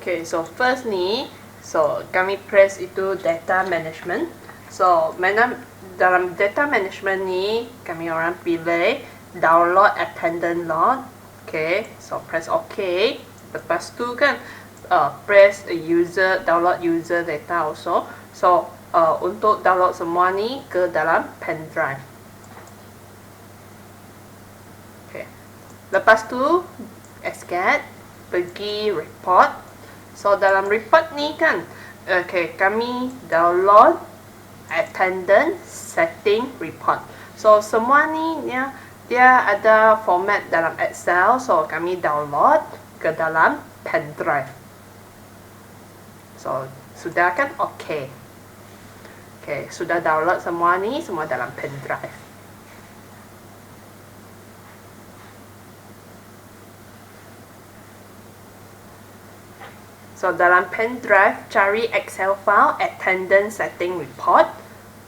Okay, so first ni, so kami press itu data management. So dalam data management ni, kami orang pilih download attendance log. Okay, so press OK. Lepas tu kan, press download user data also. So untuk download semua ni ke dalam pen drive. Okay. Lepas tu escape, pergi report. So dalam report ni kan, okay, kami download attendance setting report. So semua ni dia ada format dalam Excel. So kami download ke dalam pen drive. So sudah kan? Okay. Okay, sudah download semua ni, semua dalam pen drive. So dalam pen drive, cari Excel file attendance setting report.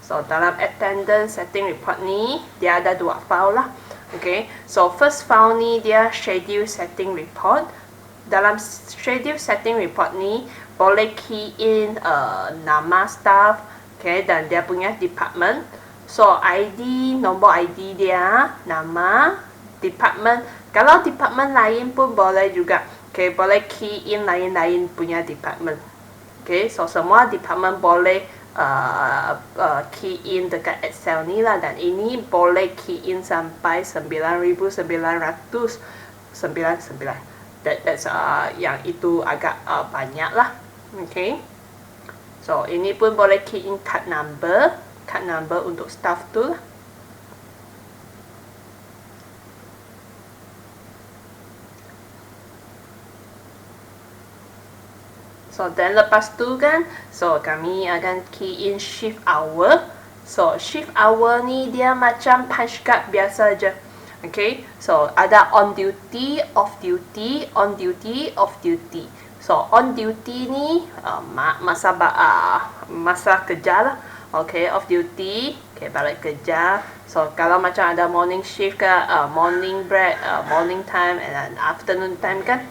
So dalam attendance setting report ni, dia ada dua file lah. Okay, so first file ni dia schedule setting report. Dalam schedule setting report ni, boleh key in nama staff, okay, dan dia punya department. So ID, nombor ID dia, nama, department. Kalau department lain pun boleh juga. Okay, boleh key in lain-lain punya department. Okay, so semua department boleh key in dekat Excel ni lah. Dan ini boleh key in sampai 9,999. That's yang itu agak banyak lah. Okay, so ini pun boleh key in card number untuk staff tu lah. So then lepas tu kan, so kami akan key in shift hour. So shift hour ni dia macam punch card biasa je. Okay, so ada on duty, off duty, on duty, off duty. So on duty ni masa kerja lah. Okay, off duty, okay, balik kerja. So kalau macam ada morning shift ke, morning break, morning time and afternoon time kan.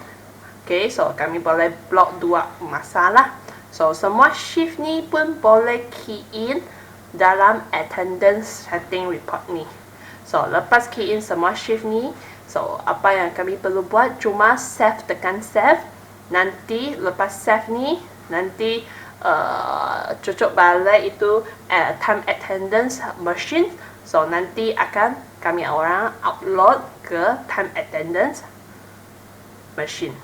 Okay, so kami boleh block dua masalah. So semua shift ni pun boleh key in dalam attendance setting report ni. So lepas key in semua shift ni, so apa yang kami perlu buat cuma save, tekan save. Nanti lepas save ni, nanti cucuk balik itu time attendance machine. So nanti akan kami orang upload ke time attendance machine.